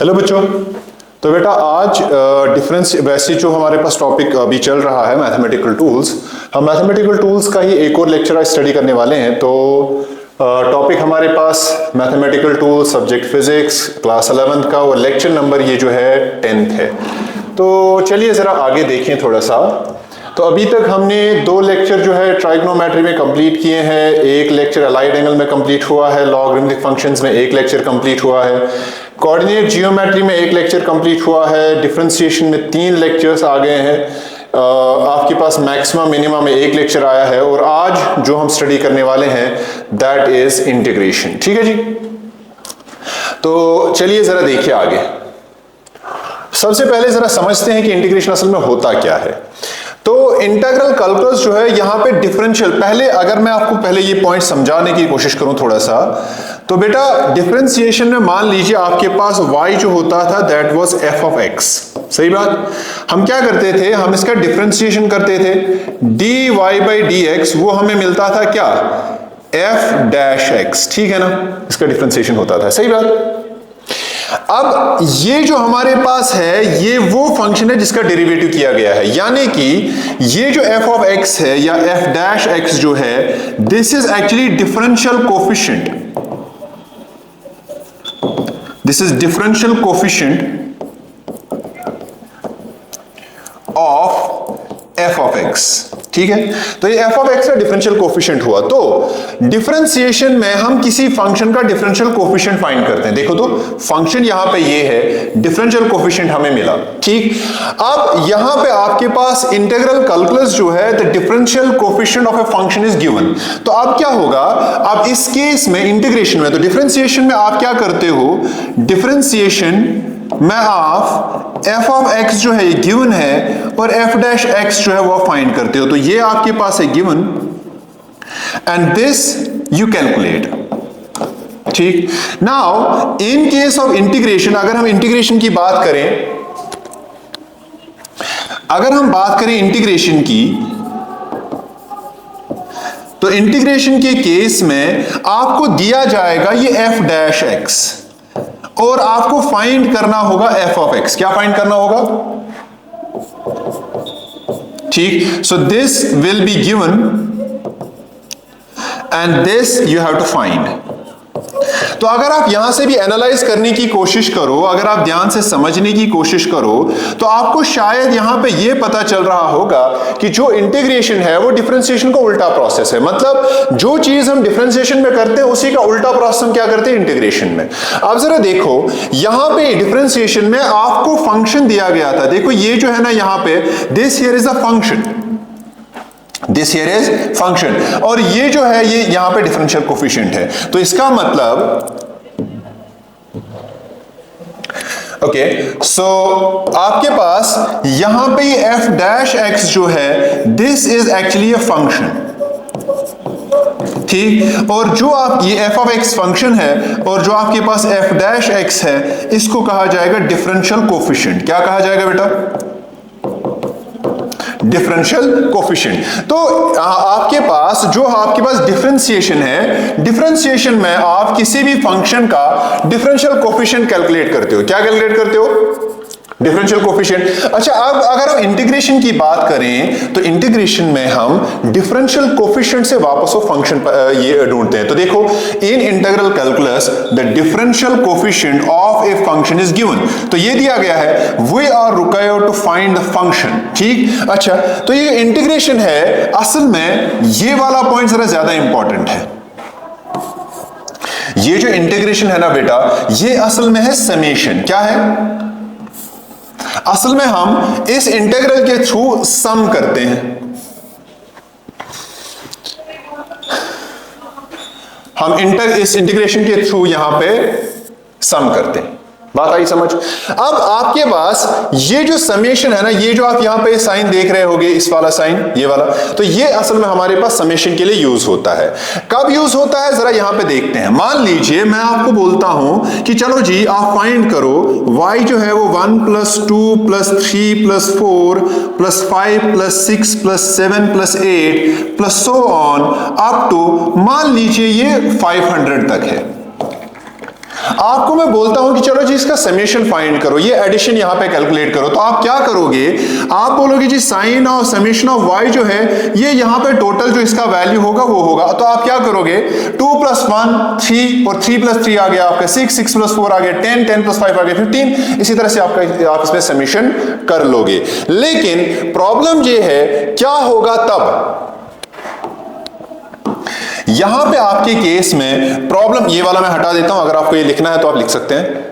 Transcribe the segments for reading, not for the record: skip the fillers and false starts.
Hello बच्चों, तो बेटा आज डिफरेंस वैसे जो हमारे पास टॉपिक अभी चल रहा है मैथमेटिकल टूल्स, हम मैथमेटिकल टूल्स का ही एक और लेक्चर आज स्टडी करने वाले हैं। तो टॉपिक हमारे पास mathematical tools subject physics class 11th का और लेक्चर नंबर ये जो है 10th है। तो चलिए ज़रा आगे देखें थोड़ा सा। तो अभी तक हमने दो लेक्चर जो है ट्राइगोनोमेट्री में कंप्लीट किए हैं, एक लेक्चर अलाइड एंगल में कंप्लीट हुआ है, लॉगरिथमिक फंक्शंस में एक लेक्चर कंप्लीट हुआ है, कोऑर्डिनेट जियोमेट्री में एक लेक्चर कंप्लीट हुआ है, डिफरेंशिएशन में 3 लेक्चर्स आ गए हैं, आपके पास मैक्सिमम मिनिमम में एक लेक्चर आया है, और आज जो हम स्टडी करने वाले हैं दैट इज इंटीग्रेशन। ठीक है जी, तो चलिए जरा देखिए आगे। सबसे पहले जरा समझते हैं कि इंटीग्रेशन असल में होता क्या है। तो इंटीग्रल कैलकुलस जो है यहाँ पे डिफरेंशियल, पहले अगर मैं आपको पहले ये पॉइंट समझाने की कोशिश करूं थोड़ा सा, तो बेटा डिफरेंशिएशन में मान लीजिए आपके पास y जो होता था that was f of x। सही बात। हम क्या करते थे, हम इसका डिफरेंशिएशन करते थे, dy बाई dx वो हमें मिलता था क्या, f डैश x। ठीक है ना, इसका डिफरेंशिएशन होता था। सही बात। अब ये जो हमारे पास है ये वो फंक्शन है जिसका डेरिवेटिव किया गया है, यानी कि ये जो f ऑफ x है या f डैश x जो है, this is actually differential coefficient, this is differential coefficient of f of x। ठीक है, तो ये f ऑफ x का डिफरेंशियल कोफिशिएंट हुआ। तो डिफरेंशिएशन में हम किसी फंक्शन का डिफरेंशियल कोफिशिएंट फाइंड करते हैं। देखो तो फंक्शन यहां पे ये है, डिफरेंशियल कोफिशिएंट हमें मिला। ठीक, अब यहां पे आपके पास इंटीग्रल कैलकुलस जो है the differential coefficient of a function is given. तो अब क्या होगा, अब इस केस में इंटीग्रेशन में, तो डिफरेंशिएशन में आप क्या करते हो, डिफरेंशिएशन में आप f ऑफ x जो है ये गिवन है और f डैश x जो है वो फाइंड करते हो। तो ये आपके पास है given and this you calculate. ठीक, now in case of integration, अगर हम इंटीग्रेशन की बात करें, अगर हम बात करें इंटीग्रेशन की, तो इंटीग्रेशन के केस में आपको दिया जाएगा ये f डैश x और आपको फाइंड करना होगा f ऑफ x। क्या फाइंड करना होगा, ठीक, so this will be given and this you have to find. तो अगर आप यहां से भी एनालाइज करने की कोशिश करो, अगर आप ध्यान से समझने की कोशिश करो, तो आपको शायद यहां पे ये पता चल रहा होगा कि जो इंटीग्रेशन है वो डिफरेंशिएशन का उल्टा प्रोसेस है। मतलब जो चीज हम डिफरेंशिएशन में करते हैं उसी का उल्टा प्रोसेस हम क्या करते हैं इंटीग्रेशन में। अब जरा देखो, यहां पे डिफरेंशिएशन में आपको फंक्शन दिया गया था। देखो ये जो है ना, यहां पे this here is a function, this here is function, और ये जो है ये यहां पे डिफरेंशियल कोफिशिएंट है। तो इसका मतलब ओके, सो आपके पास यहां पे ये f डैश x जो है this is actually a function. ठीक, और जो आप ये f ऑफ x फंक्शन है और जो आपके पास f डैश x है इसको कहा जाएगा डिफरेंशियल कोफिशिएंट। क्या कहा जाएगा बेटा, डिफरेंशियल कोफिशिएंट। तो आपके पास जो आपके पास डिफरेंशिएशन है, डिफरेंशिएशन में आप किसी भी फंक्शन का डिफरेंशियल कोफिशिएंट कैलकुलेट करते हो। क्या कैलकुलेट करते हो, डिफरेंशियल कोफिशिएंट। अच्छा, अब अगर हम इंटीग्रेशन की बात करें तो इंटीग्रेशन में हम डिफरेंशियल कोफिशिएंट से वापस वो फंक्शन ये ढूंढते हैं। तो देखो, in integral calculus the differential coefficient of a function is given. तो ये दिया गया है, we are required to find the function. ठीक, अच्छा, तो ये इंटीग्रेशन है, असल में ये वाला पॉइंट जरा ज्यादा इंपॉर्टेंट है। ये जो इंटीग्रेशन है ना बेटा, ये असल में है समेशन। क्या है, असल में हम इस इंटीग्रल के थ्रू सम करते हैं। हम इस इंटीग्रेशन के थ्रू यहां पे सम करते हैं। बात आई समझ। अब आपके पास ये जो समेशन है ना, ये जो आप यहां पे साइन देख रहे होगे, इस वाला साइन, ये वाला, तो ये असल में हमारे पास समेशन के लिए यूज होता है। कब यूज होता है जरा यहां पे देखते हैं। मान लीजिए मैं आपको बोलता हूं कि चलो जी आप फाइंड करो y जो है वो 1 + 2 + 3 + 4 + 5 + 6 + 7 + 8 + so on अप टू, मान लीजिए ये 500 तक है। आपको मैं बोलता हूं कि चलो जी इसका समेशन फाइंड करो, ये एडिशन यहां पे कैलकुलेट करो, तो आप क्या करोगे, आप बोलोगे g sine of summation of y जो है ये यहां पे टोटल जो इसका वैल्यू होगा वो होगा। तो आप क्या करोगे, 2 + 1 3 और 3 + 3 आ गया आपका 6, 6 + 4 आ गया 10, 10 + 5 आ गया 15। इसी तरह से आप इसमें समेशन कर लोगे। लेकिन प्रॉब्लम ये है क्या होगा तब, यहां पे आपके केस में प्रॉब्लम, ये वाला मैं हटा देता हूं, अगर आपको ये लिखना है तो आप लिख सकते हैं,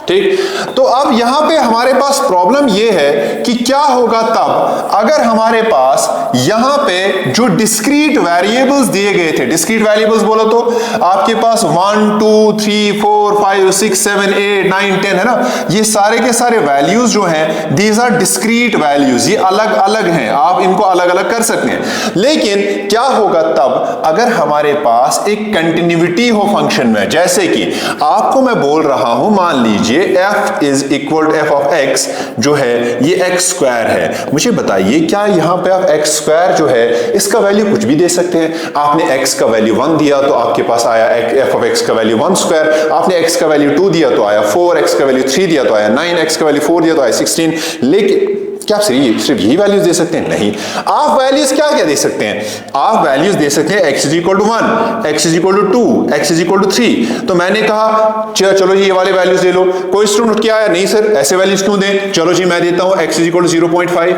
ठीक। तो अब यहां पे हमारे पास प्रॉब्लम ये है कि क्या होगा तब अगर हमारे पास यहां पे जो डिस्क्रीट वेरिएबल्स दिए गए थे, डिस्क्रीट वेरिएबल्स बोलो तो आपके पास 1 2 3 4 5 6 7 8 9 10 है ना, ये सारे के सारे वैल्यूज जो हैं दीज आर डिस्क्रीट वैल्यूज, ये अलग अलग हैं, आप इनको अलग अलग कर सकते हैं। लेकिन क्या होगा तब अगर हमारे पास एक कंटिन्यूटी हो फंक्शन में, जैसे कि आपको मैं बोल रहा हूं, मान लीजिए f is equal to f of x जो है ये x स्क्वायर है। मुझे बताइए क्या यहां पे आप x स्क्वायर जो है इसका वैल्यू कुछ भी दे सकते हैं। आपने x का वैल्यू 1 दिया तो आपके पास आया f ऑफ x का वैल्यू 1 स्क्वायर, आपने x का वैल्यू 2 दिया तो आया 4, x का वैल्यू 3 दिया तो आया 9, x का वैल्यू 4 दिया तो आया 16। लेकिन क्या आप सिर्फ यही वैल्यूज दे सकते हैं? नहीं, आप वैल्यूज क्या क्या दे सकते हैं, आप वैल्यूज दे सकते हैं x = 1, x = 2, x = 3। तो मैंने कहा चलो जी ये वाले वैल्यूज दे लो। कोई स्टूडेंट क्या है, नहीं सर ऐसे वैल्यूज क्यों दें, चलो जी मैं देता हूं x = 0.5,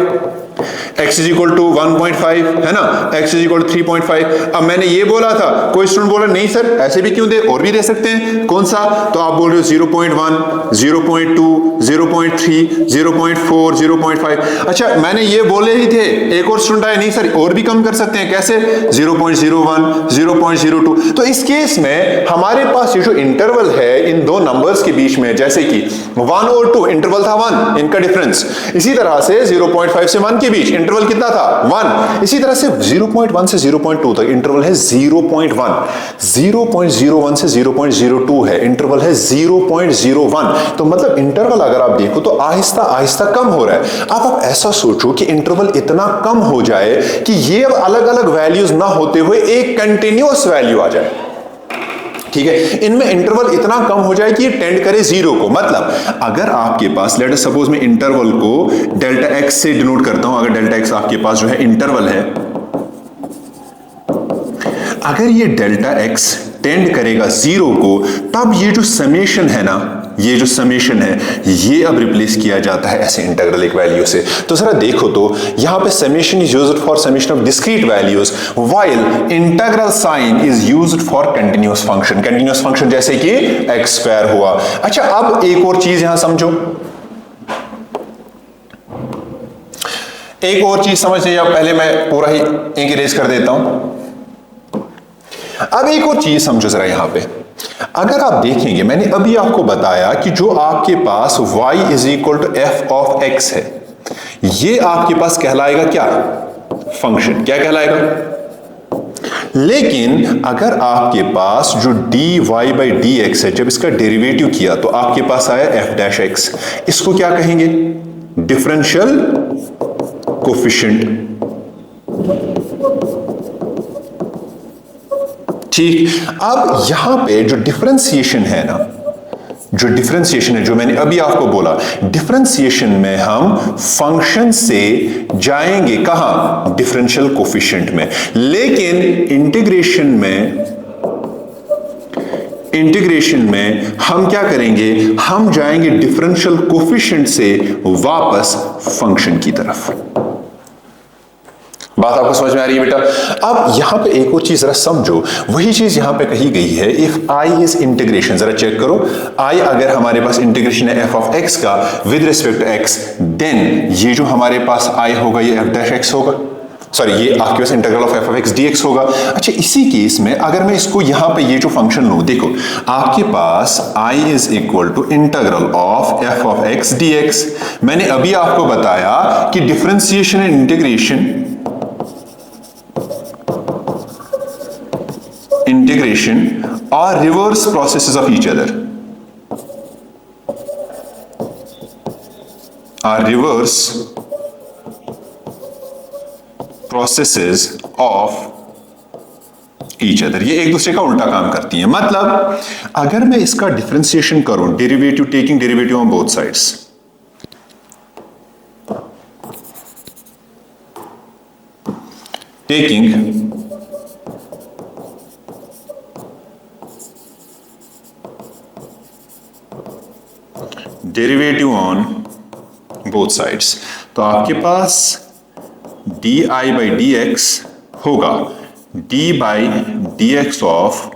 x = 1.5 है ना, x = 3.5। अब मैंने ये बोला था, कोई स्टूडेंट बोला नहीं सर ऐसे भी क्यों दे, और भी दे सकते हैं, कौन सा, तो आप बोल रहे हो 0.1, 0.2, 0.3, 0.4, 0.5। अच्छा मैंने ये बोले ही थे, एक और स्टूडेंट आए, नहीं सर और भी कम कर सकते हैं, कैसे, 0.01, 0.02। तो इस केस में हमारे पास ये जो इंटरवल है इन दो नंबर्स के बीच में, जैसे कि 1 और 2 इंटरवल था 1, इनका डिफरेंस, इसी तरह से 0.5 से 1 के बीच इंटरवल कितना था 1, इसी तरह से 0.1 से 0.2 तक इंटरवल है 0.1, 0.01 से 0.02 है इंटरवल है 0.01। तो मतलब इंटरवल अगर आप देखो तो आहिस्ता आहिस्ता कम हो रहा है। अब आप ऐसा सोचो कि इंटरवल इतना कम हो जाए कि ये अलग अलग वैल्यूज ना होते हुए एक कंटिन्यूअस वैल्यू आ जाए, ठीक है, इनमें इंटरवल इतना कम हो जाए कि ये टेंड करे 0 को। मतलब अगर आपके पास लेट अस सपोज मैं इंटरवल को डेल्टा x से डिनोट करता हूं, अगर डेल्टा x आपके पास जो है इंटरवल है, अगर ये डेल्टा x टेंड करेगा 0 को, तब ये जो समेशन है ना, ये जो समेशन है ये अब रिप्लेस किया जाता है ऐसे इंटीग्रल एक वैल्यू से। तो जरा देखो तो यहां पे summation is used for summation of discrete values while integral sign is used for continuous function. Continuous function जैसे कि x स्क्वायर हुआ। अच्छा अब एक और चीज यहां समझो, एक और चीज समझ लीजिए, पहले मैं पूरा ही एक इरेज कर देता हूं। अब एक और चीज समझो जरा, यहां पे अगर आप देखेंगे मैंने अभी आपको बताया कि जो आपके पास y = f ऑफ x है, ये आपके पास कहलाएगा क्या, फंक्शन, क्या कहलाएगा। लेकिन अगर आपके पास जो dy/dx है, जब इसका डेरिवेटिव किया तो आपके पास आया f'(x), इसको क्या कहेंगे, डिफरेंशियल कोफिशिएंट, ठीक। अब यहां पे जो डिफरेंशिएशन है ना, जो डिफरेंशिएशन है जो मैंने अभी आपको बोला, डिफरेंशिएशन में हम फंक्शन से जाएंगे कहां, डिफरेंशियल कोफिशिएंट में। लेकिन इंटीग्रेशन में हम क्या करेंगे, हम जाएंगे डिफरेंशियल कोफिशिएंट से वापस फंक्शन की तरफ। बात आपको समझ में आ रही है बेटा। अब यहां पे एक और चीज जरा समझो, वही चीज यहां पे कही गई है, इफ आई इज इंटीग्रेशन, जरा चेक करो, आई अगर हमारे पास इंटीग्रेशन है f ऑफ x का with respect to x, then ये जो हमारे पास आई होगा ये f'(x) होगा, सॉरी ये आपके पास integral of f of x dx होगा। अच्छा इसी केस में अगर मैं इसको यहां पे ये जो फंक्शन लूं, देखो आपके पास i is equal to integral of f of x dx। मैंने अभी आपको बताया कि differentiation and integration are reverse processes of each other, are reverse processes of each other, ये एक दूसरे का उल्टा काम करती हैं। मतलब अगर मैं इसका डिफरेंशिएशन करूं, derivative, taking derivative on both sides, taking derivative on both sides, तो आपके पास d i by d x होगा d by d x of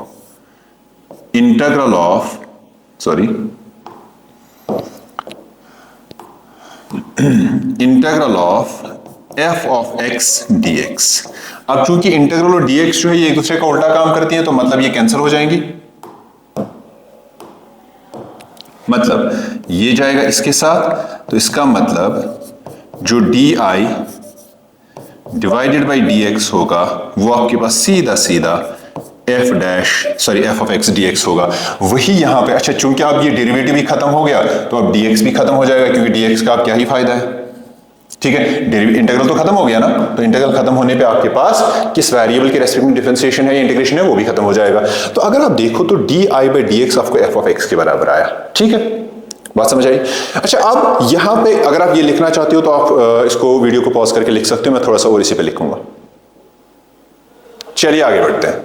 integral of, sorry, integral of f of x d x. अब चूंकि integral और D x जो है ये एक दूसरे का उल्टा काम करती है, तो मतलब ये कैंसिल हो जाएंगी। मतलब ये जाएगा इसके साथ, तो इसका मतलब जो D I divided by d x होगा वो आपके पास सीधा सीधा F dash, sorry, F of x d x होगा। वही यहां पे, अच्छा चूंकि आप ये डेरिवेटिव भी खत्म हो गया तो अब डी एक्स भी खत्म हो जाएगा, क्योंकि डी एक्स का आप क्या ही फायदा है। ठीक है, इंटीग्रल तो खत्म हो गया ना, तो इंटीग्रल खत्म होने पे आपके पास किस वेरिएबल के रेस्पेक्ट में डिफरेंशिएशन है, इंटीग्रेशन है, वो भी खत्म हो जाएगा। तो अगर आप देखो तो D i by d x आपको एफ ऑफ एक्स के बराबर आया। ठीक है, बात समझ आई। अच्छा, अब यहां पे अगर आप ये लिखना चाहते हो तो आप इसको वीडियो को पॉज करके लिख सकते हो, मैं थोड़ा सा और इसी पे लिखूंगा। चलिए आगे बढ़ते हैं।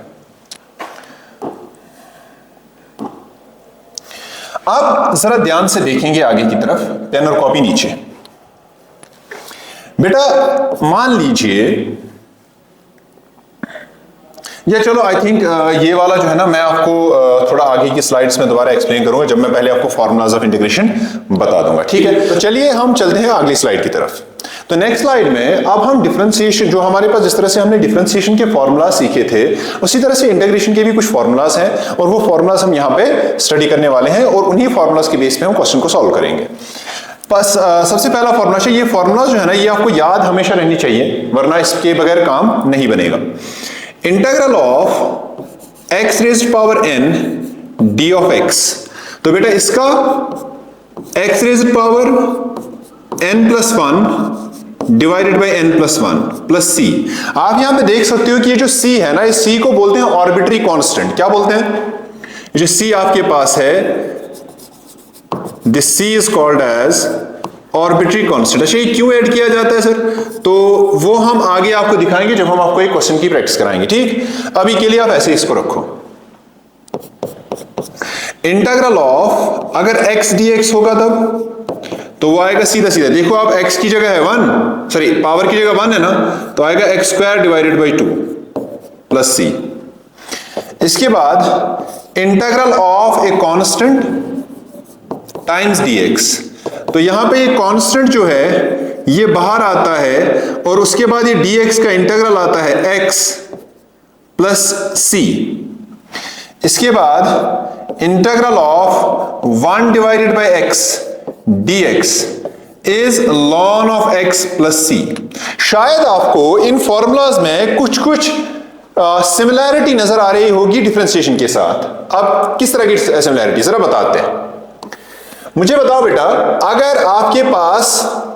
अब जरा ध्यान से देखेंगे आगे की तरफ, पेन और कॉपी नीचे। बेटा मान लीजिए, या चलो आई थिंक ये वाला जो है ना, मैं आपको थोड़ा आगे की स्लाइड्स में दोबारा एक्सप्लेन करूंगा, जब मैं पहले आपको फॉर्मूलाज ऑफ इंटीग्रेशन बता दूंगा। ठीक है, तो चलिए हम चलते हैं अगली स्लाइड की तरफ। तो नेक्स्ट स्लाइड में अब हम डिफरेंशिएशन, जो हमारे पास जिस तरह से हमने डिफरेंशिएशन के फॉर्मूला सीखे थे, उसी तरह से इंटीग्रेशन के भी कुछ फॉर्मूलाज हैं, और वो फॉर्मूलाज हम यहाँ पे स्टडी करने वाले हैं, और उन्हीं फॉर्मूलाज के बेस पे हम क्वेश्चन को सॉल्व करेंगे। बस सबसे पहला फॉर्मूला है, ये फॉर्मूला जो है ना, ये आपको याद हमेशा रहनी चाहिए, वरना इसके बगैर काम नहीं बनेगा। Integral of x raised power n d of x, तो बेटा इसका x raised power n plus one divided by n plus one plus c. आप यहां पे देख सकते हो कि ये जो सी है ना, इस सी को बोलते हैं ऑर्बिट्री कांस्टेंट। क्या बोलते हैं? जो सी आपके पास है, this C is called as arbitrary constant. अच्छा, ये क्यों ऐड किया जाता है सर? तो वो हम आगे आपको दिखाएंगे जब हम आपको एक क्वेश्चन की प्रैक्टिस कराएंगे। ठीक, अभी के लिए आप ऐसे इसको रखो। इंटीग्रल ऑफ, अगर x dx होगा तब तो वो आएगा सीधा सीधा, देखो आप x की जगह है 1, सॉरी पावर की जगह 1 है ना, तो आएगा x square divided by 2 plus c। इसके बाद integral of a constant times dx, तो यहां पे ये कांस्टेंट जो है ये बाहर आता है, और उसके बाद ये dx का इंटीग्रल आता है x प्लस c। इसके बाद integral of 1 divided by x dx is ln of x plus c। शायद आपको इन फॉर्मूलाज में कुछ कुछ सिमिलैरिटी नजर आ रही होगी डिफरेंशिएशन के साथ। अब किस तरह की सिमिलैरिटी जरा बताते हैं। मुझे बताओ बेटा, अगर आपके पास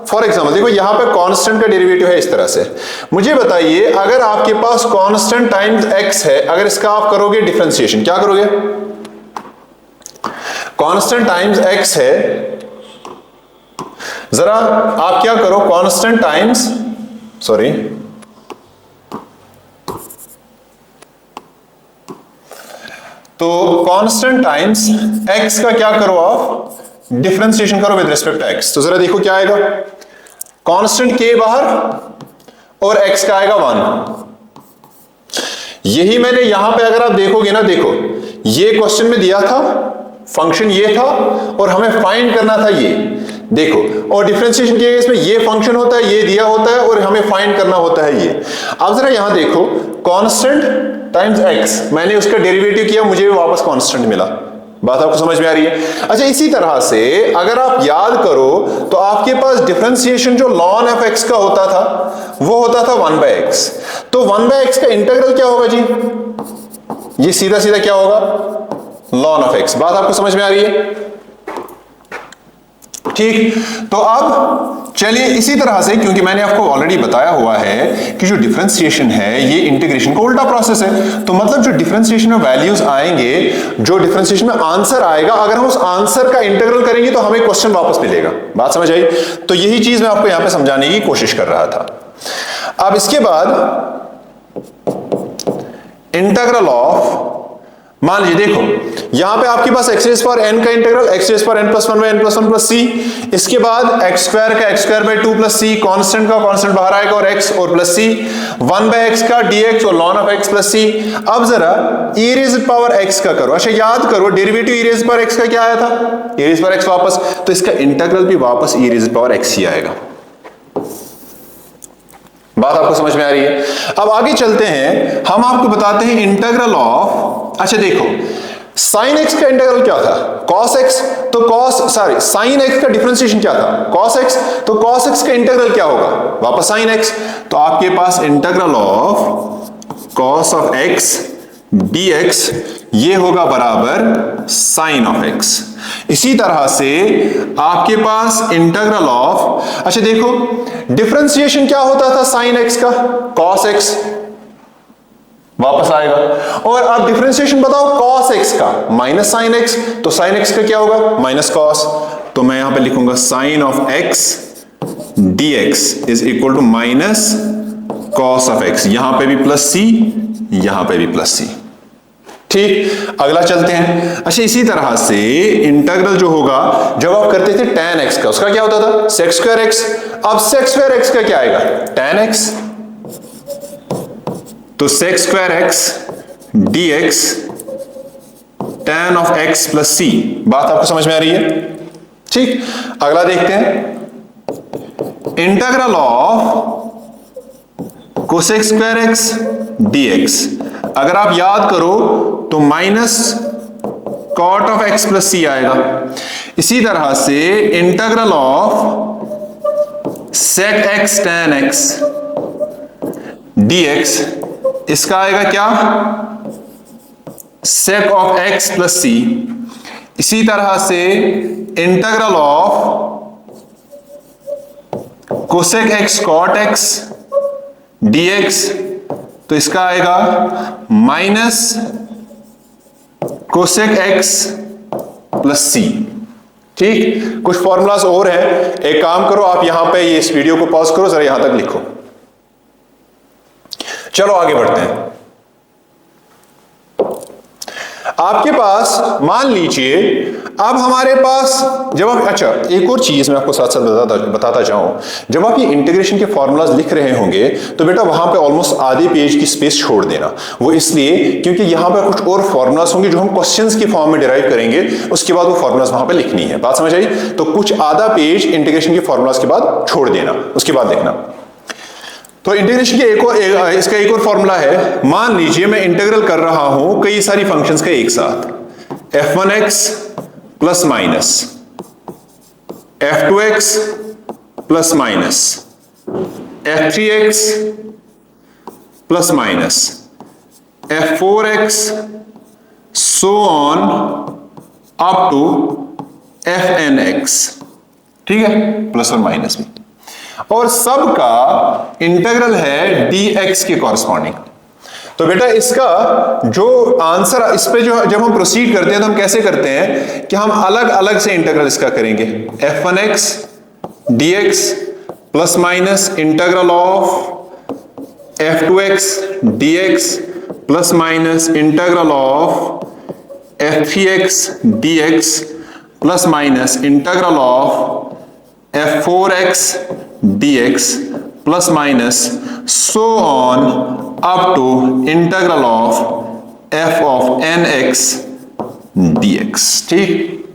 फॉर एग्जांपल देखो यहां पे कांस्टेंट का डेरिवेटिव है इस तरह से, मुझे बताइए अगर आपके पास कांस्टेंट टाइम्स x है, अगर इसका आप करोगे डिफरेंशिएशन, क्या करोगे? कांस्टेंट टाइम्स x है, जरा आप क्या करो, कांस्टेंट टाइम्स, सॉरी तो कांस्टेंट टाइम्स x का क्या करो, आप डिफरेंशिएशन करो विद रिस्पेक्ट टू x। तो जरा देखो क्या आएगा, कांस्टेंट k बाहर और x का आएगा 1। यही मैंने यहां पे अगर आप देखोगे ना, देखो ये क्वेश्चन में दिया था, फंक्शन ये था और हमें फाइंड करना था ये, देखो, और डिफरेंशिएशन के केस में ये फंक्शन होता है, ये दिया होता है और हमें फाइंड करना होता है ये। अब जरा यहां देखो, कांस्टेंट टाइम्स x, मैंने उसका डेरिवेटिव किया, मुझे भी वापस कांस्टेंट मिला। बात आपको समझ में आ रही है? अच्छा, इसी तरह से अगर आप याद करो तो आपके पास डिफरेंशिएशन जो ln ऑफ x का होता था वो होता था 1/x। तो 1/x का इंटीग्रल क्या होगा जी? ये सीधा सीधा क्या होगा? ln of x। बात आपको समझ में आ रही है? ठीक, तो अब चलिए इसी तरह से, क्योंकि मैंने आपको ऑलरेडी बताया हुआ है कि जो डिफरेंशिएशन है ये इंटीग्रेशन का उल्टा प्रोसेस है, तो मतलब जो डिफरेंशिएशन में वैल्यूज आएंगे, जो डिफरेंशिएशन में आंसर आएगा, अगर हम उस आंसर का इंटीग्रल करेंगे तो हमें क्वेश्चन वापस मिलेगा। बात समझ आई? तो यही चीज मैं आपको यहां पे समझाने की कोशिश कर रहा था। अब इसके बाद इंटीग्रल ऑफ, मान लीजिए देखो यहां पे आपके पास x रेज़ पावर n का integral, x raise power n plus 1 by n plus 1 plus c, इसके बाद x स्क्वायर का x square by 2 plus c, constant का कांस्टेंट बाहर आएगा और x और प्लस c, 1 बाई x का dx और ln of x plus c। अब जरा e रेज़ पावर x का करो। अच्छा याद करो derivative e rays power x का क्या आया था? e रेज़ पावर x वापस, तो इसका इंटीग्रल भी वापस e रेज़ पावर x ही आएगा। बात आपको समझ में आ रही है? अब आगे चलते हैं, हम आपको बताते हैं इंटीग्रल ऑफ, अच्छा देखो sin x का इंटीग्रल क्या था? cos x, तो sin x का डिफरेंशिएशन क्या था? cos x, तो cos x का इंटीग्रल क्या होगा? वापस sin x, तो आपके पास integral of cos of x dx ये होगा बराबर sin ऑफ x। इसी तरह से आपके पास इंटीग्रल ऑफ, अच्छा देखो डिफरेंशिएशन क्या होता था sin x का? cos x वापस आएगा, और अब डिफरेंशिएशन बताओ cos x का माइनस sin x, तो sin x का क्या होगा? माइनस cos, तो मैं यहां पे लिखूंगा sin of x dx is equal to minus cos of x, यहां पे भी प्लस c, यहां पे भी प्लस c। ठीक, अगला चलते हैं। अच्छा इसी तरह से इंटीग्रल जो होगा, जब आप करते थे tan x का, उसका क्या होता था? sec स्क्वायर x, अब sec स्क्वायर x का क्या आएगा? tan x, तो sec square x dx tan of x plus c। बात आपको समझ में आ रही है? ठीक, अगला देखते हैं integral of cosec square x dx, अगर आप याद करो तो minus cot of x plus c आएगा। इसी तरह से integral of sec x tan x dx, इसका आएगा क्या? sec of x plus c। इसी तरह से integral of cosec x cot x dx, तो इसका आएगा minus cosec x plus c। ठीक, कुछ फॉर्मूलाज और हैं, एक काम करो आप यहां पे ये इस वीडियो को पॉज करो, जरा यहां तक लिखो। चलो आगे बढ़ते हैं। आपके पास मान लीजिए अब हमारे पास जब आप, अच्छा एक और चीज मैं आपको साथ साथ बताता जाऊं, जब आप ये इंटीग्रेशन के फॉर्मूलाज लिख रहे होंगे तो बेटा वहां पे ऑलमोस्ट आधे पेज की स्पेस छोड़ देना। वो इसलिए क्योंकि यहां पे कुछ और फॉर्मूलाज होंगे जो हम क्वेश्चंस की फॉर्म में डिराइव करेंगे, उसके बाद वो फॉर्मूलाज वहां पे लिखनी है। बात समझ आई? तो कुछ आधा पेज इंटीग्रेशन के फॉर्मूलाज के बाद छोड़ देना, उसके बाद देखना। तो इंटीग्रेशन के इसका एक और फॉर्मूला है। मान लीजिए मैं इंटीग्रल कर रहा हूं कई सारी फंक्शंस का एक साथ, f1x plus minus f2x plus minus f3x plus minus f4x so on up to fnx, ठीक है, प्लस और माइनस भी, और सबका इंटीग्रल है dx के कॉरस्पॉन्डिंग। तो बेटा इसका जो आंसर इस पे जो जब हम प्रोसीड करते हैं तो हम कैसे करते हैं कि हम अलग अलग से इंटीग्रल इसका करेंगे। f1x dx plus minus integral of f2x dx plus minus integral of f3x dx plus minus integral of f4x dx plus minus so on up to integral of f of nx dx। ठीक,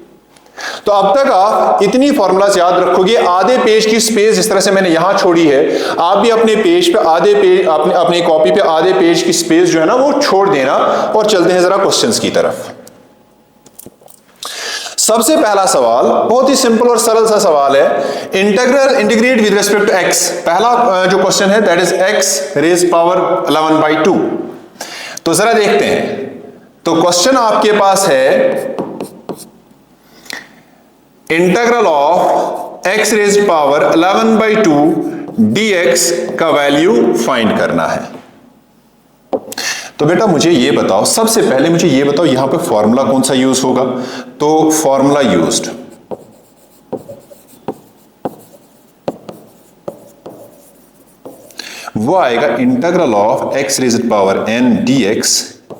तो अब तक आप इतनी formulas याद रखोगे। आधे page की स्पेस जिस तरह से मैंने यहां छोड़ी है, आप भी अपने पेज पे आधे पेज, अपनी कॉपी पे आधे पेज की स्पेस जो है ना वो छोड़ देना। और चलते हैं जरा क्वेश्चंस की तरफ। सबसे पहला सवाल बहुत ही सिंपल और सरल सा सवाल है, integrate with respect to x। पहला जो क्वेश्चन है that is x raise power 11/2। तो जरा देखते हैं, तो क्वेश्चन आपके पास है integral of x raised power 11/2 dx का वैल्यू फाइंड करना है। तो बेटा मुझे ये बताओ, सबसे पहले मुझे ये बताओ यहां पे फॉर्मूला कौन सा यूज होगा। तो फॉर्मूला यूज्ड वो आएगा integral of x raised power n dx,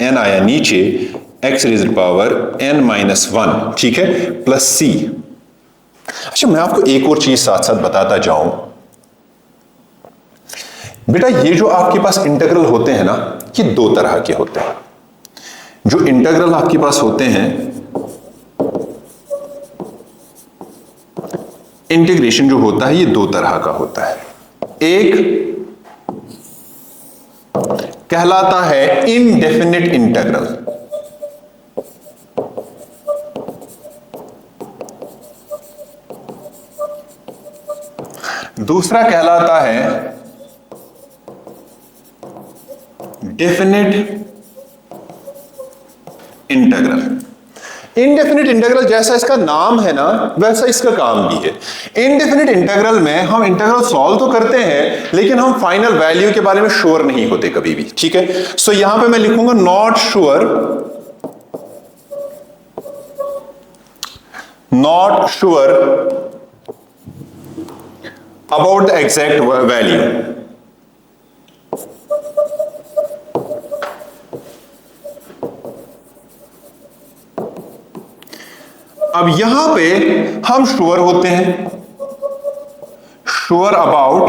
n आया नीचे, x रेज्ड पावर n-1, ठीक है, प्लस c। अच्छा मैं आपको एक और चीज साथ साथ बताता जाऊं बेटा, ये जो आपके पास इंटीग्रल होते हैं ना, ये दो तरह के होते हैं। जो इंटीग्रल आपके पास होते हैं, इंटीग्रेशन जो होता है ये दो तरह का होता है। एक कहलाता है इनडेफिनिट इंटीग्रल, दूसरा कहलाता है डेफिनिट इंटीग्रल। इनडेफिनिट इंटीग्रल जैसा इसका नाम है ना, वैसा इसका काम भी है। इनडेफिनिट इंटीग्रल में हम इंटीग्रल सॉल्व तो करते हैं, लेकिन हम फाइनल वैल्यू के बारे में श्योर नहीं होते कभी भी, ठीक है। सो यहां पे मैं लिखूंगा not sure about the exact value. अब यहां पे हम श्योर होते हैं, श्योर अबाउट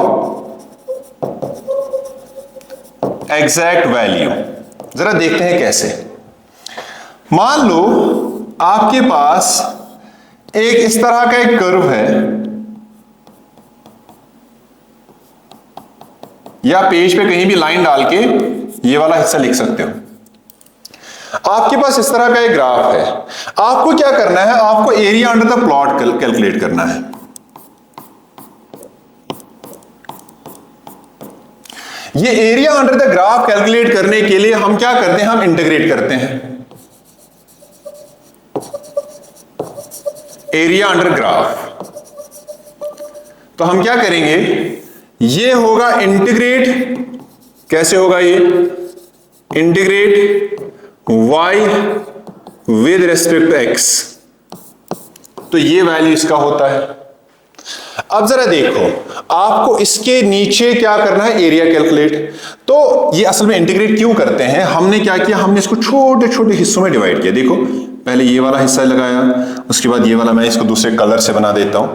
एग्जैक्ट वैल्यू। जरा देखते हैं कैसे। मान लो आपके पास एक इस तरह का एक कर्व है, या पेज पे कहीं भी लाइन डाल के ये वाला हिस्सा लिख सकते हो। आपके पास इस तरह का एक ग्राफ है, आपको क्या करना है, आपको area under the plot calculate करना है। ये area under the graph calculate करने के लिए हम क्या करते हैं, हम इंटीग्रेट करते हैं एरिया अंडर ग्राफ। तो हम क्या करेंगे, ये होगा इंटीग्रेट, कैसे होगा ये, integrate y with respect to x, तो ये वैल्यू इसका होता है। अब जरा देखो, आपको इसके नीचे क्या करना है, एरिया कैलकुलेट। तो ये असल में इंटीग्रेट क्यों करते हैं, हमने क्या किया, हमने इसको छोटे छोटे हिस्सों में डिवाइड किया। देखो पहले ये वाला हिस्सा लगाया, उसके बाद ये वाला, मैं इसको दूसरे कलर से बना देता हूं।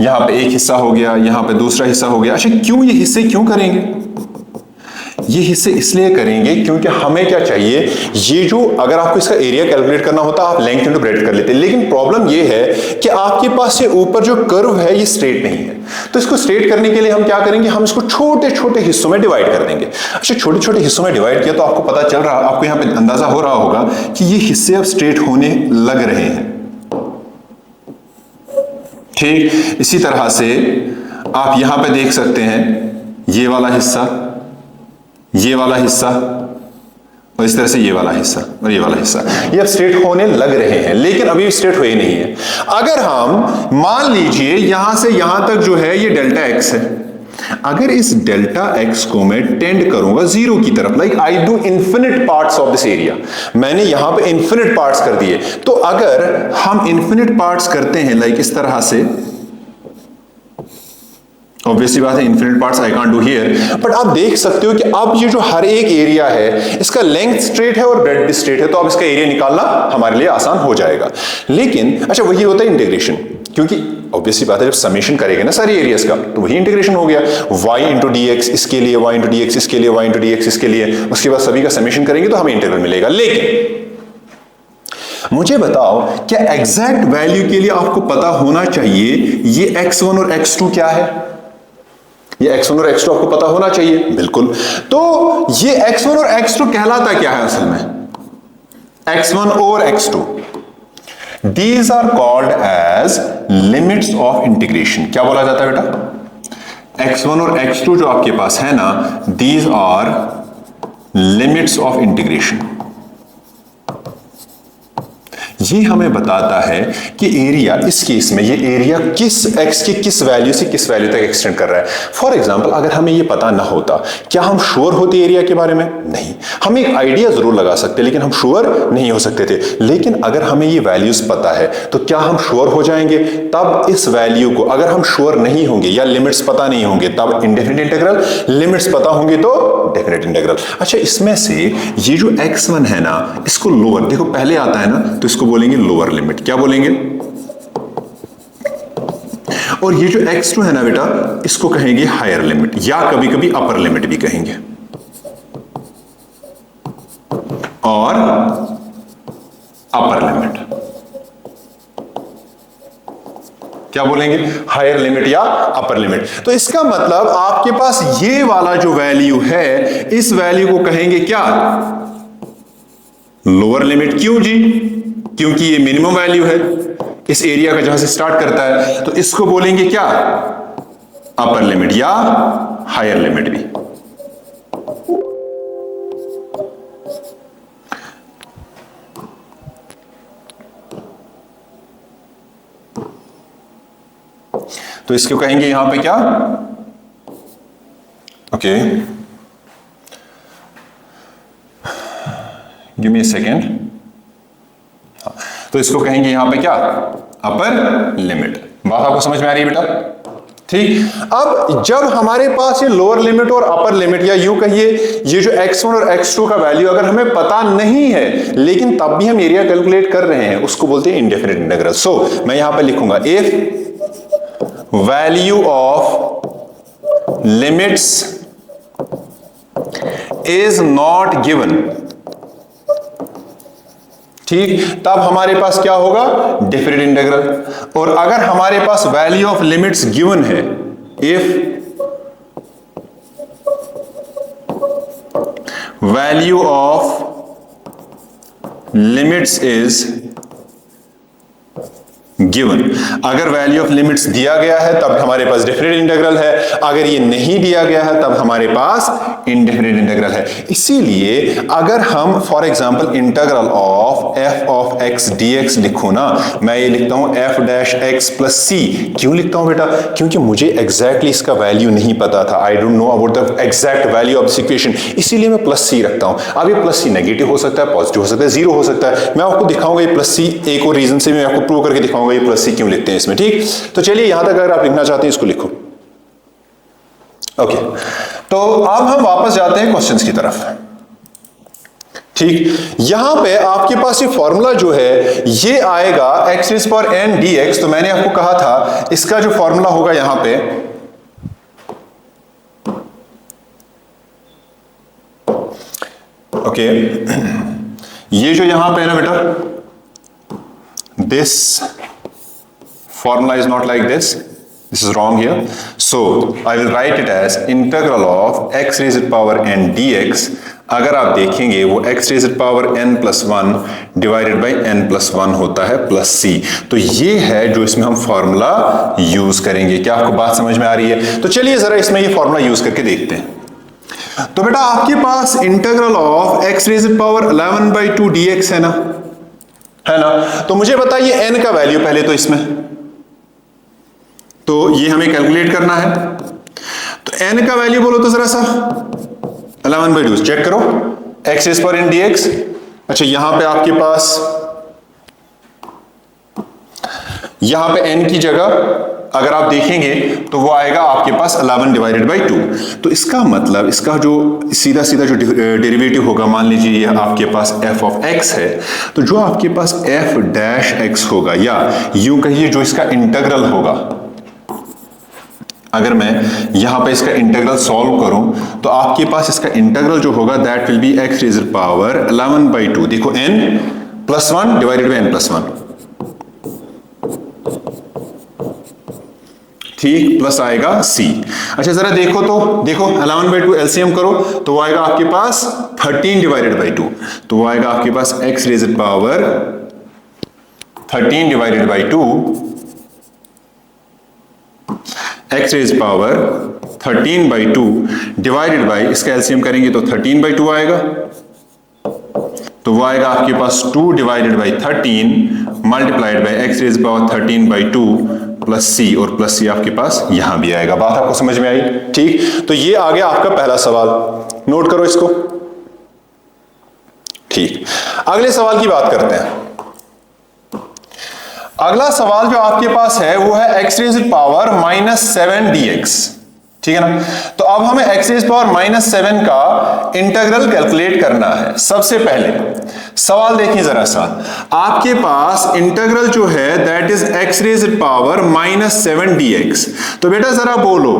यहां पे एक हिस्सा हो गया, यहां पे दूसरा हिस्सा हो गया। अच्छा क्यों ये हिस्से क्यों करेंगे, ये हिस्से इसलिए करेंगे क्योंकि हमें क्या चाहिए, ये जो अगर आपको इसका एरिया कैलकुलेट करना होता आप लेंथ इनटू ब्रेड्थ कर लेते, लेकिन प्रॉब्लम ये है कि आपके पास से ऊपर जो कर्व है ये स्ट्रेट नहीं है। तो इसको स्ट्रेट करने के लिए हम क्या करेंगे, हम इसको छोटे छोटे हिस्सों में डिवाइड कर देंगे। अच्छा छोटे छोटे हिस्सों में डिवाइड किया तो आपको पता चल रहा, आपको यहां पे अंदाजा हो रहा होगा कि ये हिस्से अब स्ट्रेट होने लग रहे हैं, ठीक। इसी तरह से आप यहां पे देख सकते हैं, ये वाला हिस्सा, ये वाला हिस्सा, और इस तरह से ये वाला हिस्सा और ये वाला हिस्सा, ये अब स्ट्रेट होने लग रहे हैं, लेकिन अभी स्ट्रेट हुए नहीं है। अगर हम मान लीजिए यहां से यहां तक जो है ये डेल्टा एक्स है, अगर इस डेल्टा एक्स को मैं टेंड करूंगा जीरो की तरफ, like I do infinite parts of this area, मैंने यहां पे इन्फिनिट पार्ट्स कर दिए। तो अगर हम इन्फिनिट पार्ट्स करते हैं लाइक इस तरह से, ऑब्वियसली बात है infinite parts I can't do here, but आप देख सकते हो कि अब ये जो हर एक एरिया है इसका लेंथ स्ट्रेट है और ब्रेड्थ भी स्ट्रेट है, तो अब इसका एरिया निकालना हमारे लिए आसान हो जाएगा। लेकिन अच्छा वही होता है इंटीग्रेशन, क्योंकि ऑब्वियसली बात है जब समेशन करेंगे ना सारी एरियाज का, तो वही इंटीग्रेशन हो गया। y इंटू डी एक्स इसके लिए, y इंटू डी एक्स इसके लिए, y इंटू डी एक्स इसके लिए, उसके बाद सभी का समेशन करेंगे तो हमें इंटीग्रल मिलेगा। लेकिन मुझे बताओ क्या एग्जैक्ट वैल्यू के लिए आपको पता होना चाहिए ये x1 और x2 क्या है, ये x1 और x2 आपको पता होना चाहिए, बिल्कुल। तो ये x1 और x2 कहलाता क्या है असल में, x1 और x2, these are called as limits of integration। क्या बोला जाता है बेटा, x1 और x2 जो आपके पास है ना, these are limits of integration। ये हमें बताता है कि एरिया, इस केस में ये एरिया किस x की किस वैल्यू से किस वैल्यू तक एक्सटेंड कर रहा है। फॉर एग्जांपल अगर हमें ये पता ना होता, क्या हम श्योर होते एरिया के बारे में? नहीं, हम एक आइडिया जरूर लगा सकते लेकिन हम श्योर नहीं हो सकते थे। लेकिन अगर हमें ये वैल्यूज पता है तो क्या हम श्योर हो जाएंगे? तब इस वैल्यू को अगर हम श्योर नहीं होंगे या लिमिट्स पता नहीं होंगे तब इंडेफिनिट इंटीग्रल, लिमिट्स पता होंगे तो डेफिनेट इंटीग्रल। अच्छा, इसमें से ये जो x1 है ना, इसको लोअर, देखो पहले आता है ना तो इसको बोलेंगे लोअर लिमिट। क्या बोलेंगे? और ये जो x2 है ना बेटा, इसको कहेंगे हायर लिमिट या कभी कभी अपर लिमिट भी कहेंगे, और अपर लिमिट क्या बोलेंगे? हायर लिमिट या अपर लिमिट। तो इसका मतलब आपके पास ये वाला जो वैल्यू है, इस वैल्यू को कहेंगे क्या? Lower limit. क्यों जी? क्योंकि ये मिनिमम वैल्यू है इस एरिया का जहां से स्टार्ट करता है, तो इसको बोलेंगे क्या? अपर लिमिट या हायर लिमिट भी। तो इसको कहेंगे यहां पे क्या? Okay, give me a second. तो इसको कहेंगे यहां पे क्या? Upper limit. बात आपको समझ में आ रही है बेटा? ठीक। अब जब हमारे पास ये लोअर लिमिट और अपर लिमिट, या यूं कहिए ये जो x1 और x2 का वैल्यू अगर हमें पता नहीं है लेकिन तब भी हम एरिया कैलकुलेट कर रहे हैं, उसको बोलते हैं इंडेफिनिट इंटीग्रल। सो मैं यहां पे लिखूंगा if value of limits is not given, ठीक, तब हमारे पास क्या होगा? Definite integral. और अगर हमारे पास वैल्यू ऑफ लिमिट्स गिवन है, if value of limits is given, अगर वैल्यू ऑफ लिमिट्स दिया गया है तब हमारे पास डेफिनिट इंटीग्रल है, अगर ये नहीं दिया गया है तब हमारे पास इंडेफिनिट इंटीग्रल है। इसीलिए अगर हम for example integral of f of x dx लिखो ना, मैं ये लिखता हूं f dash x plus c। क्यों लिखता हूं बेटा? क्योंकि मुझे एग्जैक्टली इसका वैल्यू नहीं पता था, I don't know about the exact value of this equation, इसीलिए मैं प्लस c रखता हूं। अब ये प्लस c नेगेटिव हो सकता है, पॉजिटिव हो सकता है, जीरो हो सकता है। मैं आपको दिखाऊंगा ये प्लस c, एक और रीजन से मैं आपको प्रूव करके दिखाऊंगा ये प्लस सी क्यों लिखते हैं इसमें। ठीक, तो चलिए यहां तक अगर आप लिखना चाहते हैं इसको लिखो। ओके, तो अब हम वापस जाते हैं क्वेश्चंस की तरफ। ठीक, यहां पे आपके पास ये फॉर्मूला जो है ये आएगा x raise power n dx। तो मैंने आपको कहा था इसका जो फॉर्मूला होगा यहां पे, ओके, ये जो यहां पे है ना बेटा, this formula is not like this, this is wrong here, so I will write it as integral of x raised to power n dx। अगर आप देखेंगे वो x raised to power n plus 1 divided by n plus 1 होता है plus c। तो ये है जो इसमें हम फॉर्मूला यूज करेंगे। क्या आपको बात समझ में आ रही है? तो चलिए जरा इसमें ये फॉर्मूला यूज करके देखते हैं। तो बेटा आपके पास integral of x raised to power 11/2 dx है ना, तो मुझे बताइए n का वैल्यू पहले तो इसमें, तो ये हमें कैलकुलेट करना है। तो n का वैल्यू बोलो तो जरा सा, 11/2 चेक करो, x raise power n dx। अच्छा, यहां पे आपके पास यहां पे n की जगह अगर आप देखेंगे तो वो आएगा आपके पास 11/2। तो इसका मतलब इसका जो सीधा सीधा जो डेरिवेटिव होगा, मान लीजिए ये आपके पास f ऑफ x है, तो जो आपके पास f डैश x होगा, या यूं कहिए जो इसका इंटीग्रल होगा, अगर मैं यहां पे इसका इंटीग्रल सॉल्व करूं तो आपके पास इसका इंटीग्रल जो होगा that will be x raise power 11/2। देखो n plus 1 divided by n plus 1, ठीक, प्लस आएगा c। अच्छा जरा देखो, तो देखो 11/2 एलसीएम करो तो वो आएगा आपके पास 13/2, तो वो आएगा आपके पास x raise power 13/2, x raise power 13/2 divided by, इसका एलसीएम करेंगे तो 13/2 आएगा। तो वो आएगा आपके पास 2 divided by 13 multiplied by x raise power 13 by 2 plus c, और प्लस सी आपके पास यहां भी आएगा। बात आपको समझ में आई? ठीक, तो ये आ गया आपका पहला सवाल, नोट करो इसको। ठीक, अगले सवाल की बात करते हैं। अगला सवाल जो आपके पास है वो है एक्स रेज पावर -7 dx, ठीक है ना। तो अब हमें एक्स रेज पावर -7 का इंटीग्रल कैलकुलेट करना है। सबसे पहले सवाल देखिए जरा सा, आपके पास इंटीग्रल जो है that is x raise power -7 dx। तो बेटा जरा बोलो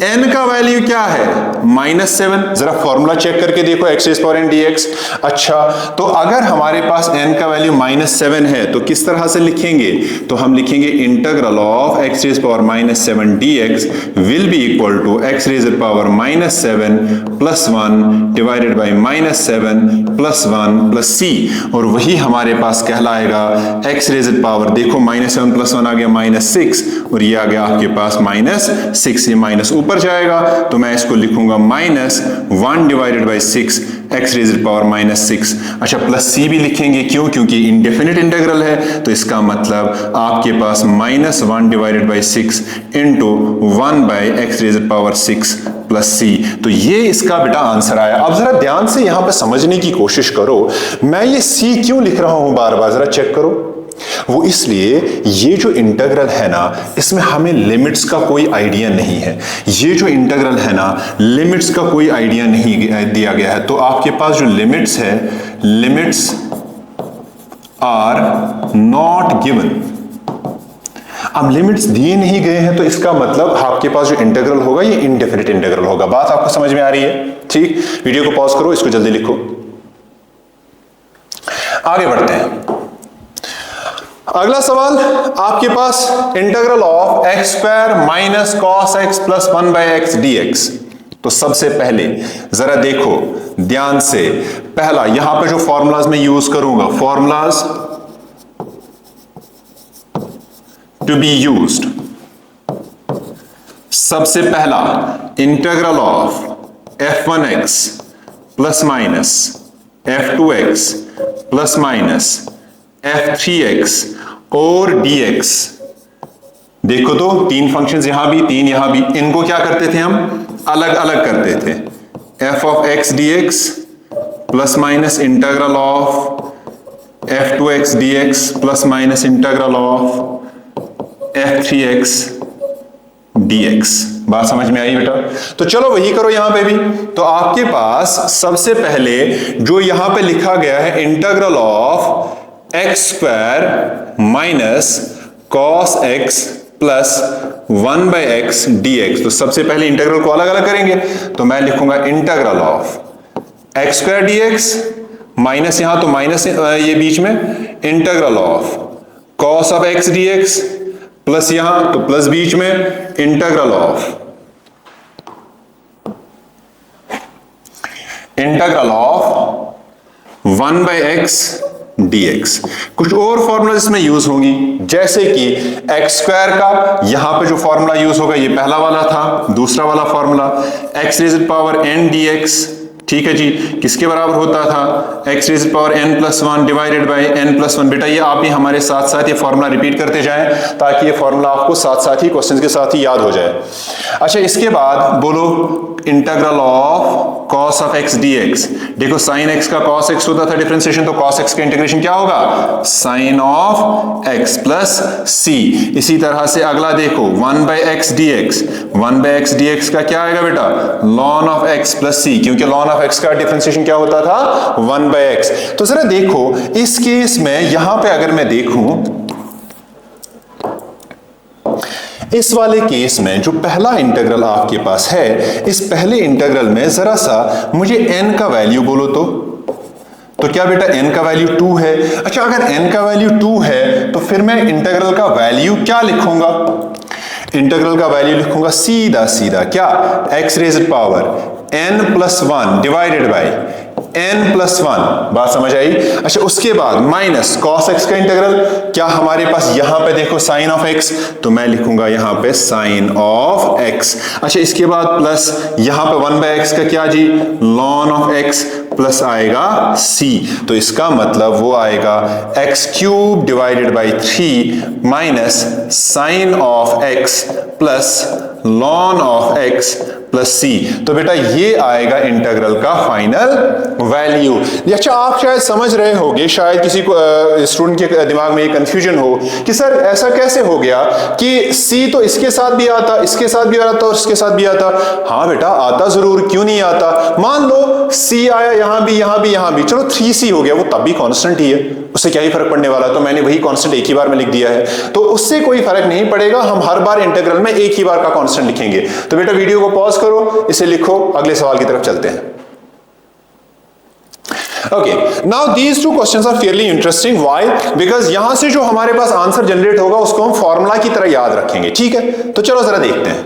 n का वैल्यू क्या है? -7। जरा फॉर्मूला चेक करके देखो, x raise power n dx। अच्छा, तो अगर हमारे पास n का वैल्यू -7 है तो किस तरह से लिखेंगे? तो हम लिखेंगे integral of x raise power -7 dx will be equal to x raise power -7 plus 1 divided by -7 plus 1 plus c, और वही हमारे पास कहलाएगा एक्स रेज़ पावर, देखो -7 प्लस 1 आ गया -6, और ये आ गया आपके पास -6, ये माइनस ऊपर जाएगा तो मैं इसको लिखूंगा -1 divided by 6 x rays power -6। अच्छा, प्लस c भी लिखेंगे, क्यों? क्योंकि इंडेफिनिट इंटीग्रल है, तो इसका मतलब आपके पास -1 divided by 6 into 1 by x rays power 6 plus c। तो ये इसका बेटा आंसर आया। अब जरा ध्यान से यहां पे समझने की कोशिश करो, मैं ये c क्यों लिख रहा हूं बार बार, जरा चेक करो। वो इसलिए, ये जो इंटीग्रल है ना, इसमें हमें लिमिट्स का कोई आइडिया नहीं है। ये जो इंटीग्रल है ना, लिमिट्स का कोई आइडिया नहीं दिया गया है। तो आपके पास जो लिमिट्स है, लिमिट्स आर नॉट गिवन। अब लिमिट्स दिए नहीं गए हैं तो इसका मतलब आपके पास जो इंटीग्रल होगा ये इंडेफिनिट इंटीग्रल होगा। बात आपको समझ में आ रही है? ठीक, वीडियो को पॉज करो, इसको जल्दी लिखो। आगे बढ़ते हैं। अगला सवाल आपके पास integral of x square minus cos x plus 1 by x dx। तो सबसे पहले जरा देखो ध्यान से, पहला यहां पे जो फॉर्मूलाज मैं यूज करूंगा, फॉर्मूलाज टू बी यूज्ड। सबसे पहला integral of f1x plus minus f2x plus minus f3x और dx। देखो तो तीन फंक्शंस यहां भी, तीन यहां भी, इनको क्या करते थे हम? अलग अलग करते थे। f of x dx plus minus integral of f2x dx plus minus integral of f3x dx। बात समझ में आई बेटा? तो चलो वही करो यहां पे भी। तो आपके पास सबसे पहले जो यहां पे लिखा गया है integral of x square minus cos x plus 1 by x dx। तो सबसे पहले इंटीग्रल को अलग अलग करेंगे, तो मैं लिखूंगा integral of x square dx minus, यहां तो माइनस ये बीच में, integral of cos of x dx plus यहां तो प्लस बीच में integral of 1 by x dx। कुछ और फॉर्मूला इसमें यूज होंगी, जैसे कि एक्स स्क्वायर का यहां पे जो फॉर्मूला यूज होगा ये पहला वाला था, दूसरा वाला formula x rays power n dx, ठीक है जी, किसके बराबर होता था? X rays power n plus 1 divided by n plus 1। बेटा ये आप ही हमारे साथ साथ ये फॉर्मूला रिपीट करते जाएं ताकि ये फॉर्मूला आपको साथ साथ ही क्वेश्चंस के साथ ही याद हो जाए। अच्छा, इसके बाद बोलो integral of cos of x dx। देखो sin x का cos x होता था डिफरेंशिएशन, तो cos x का इंटीग्रेशन क्या होगा? sin of x plus c। इसी तरह से अगला देखो 1 by x dx, 1 by x dx का क्या आएगा बेटा? ln of x plus c, क्योंकि ln ऑफ x का डिफरेंशिएशन क्या होता था? 1 बाई एक्स। तो जरा देखो इस केस में यहां पे अगर मैं देखूं, इस वाले केस में जो पहला इंटीग्रल आपके पास है, इस पहले इंटीग्रल में जरा सा मुझे n का वैल्यू बोलो तो क्या बेटा n का वैल्यू 2 है। अच्छा, अगर n का वैल्यू 2 है तो फिर मैं इंटीग्रल का वैल्यू क्या लिखूंगा? इंटीग्रल का वैल्यू लिखूंगा सीधा सीधा क्या? X rays power n+1 divided by n+1, बात समझ आई। अच्छा, उसके बाद माइनस cos x का इंटीग्रल, क्या हमारे पास यहां पे देखो sin of x, तो मैं लिखूंगा यहां पे sin of x। अच्छा, इसके बाद प्लस यहां पे 1/x का क्या जी, ln of x, प्लस आएगा c, तो इसका मतलब वो आएगा x³ divided by 3 minus sin of x plus ln of x plus c। तो बेटा ये आएगा इंटीग्रल का फाइनल वैल्यू। अच्छा, आप शायद समझ रहे होंगे, शायद किसी को स्टूडेंट के दिमाग में ये कंफ्यूजन हो कि सर ऐसा कैसे हो गया कि c तो इसके साथ भी आता, इसके साथ भी आता और इसके साथ भी आता। हाँ बेटा आता जरूर, क्यों नहीं आता। मान लो c आया यहां भी, यहां भी, यहां भी, चलो 3c हो गया, वो तब भी कांस्टेंट ही है, उससे क्या ही फर्क पड़ने वाला। तो मैंने वही कांस्टेंट एक ही बार में लिख दिया है, तो उससे कोई फर्क नहीं पड़ेगा, हम हर बार इंटीग्रल में एक ही बार का कांस्टेंट लिखेंगे। तो बेटा वीडियो को पॉज करो, इसे लिखो, अगले सवाल की तरफ चलते हैं। Okay, now these two questions are fairly interesting. Why? Because यहां से जो हमारे पास आंसर जनरेट होगा उसको हम फॉर्मूला की तरह याद रखेंगे। ठीक है, तो चलो जरा देखते हैं।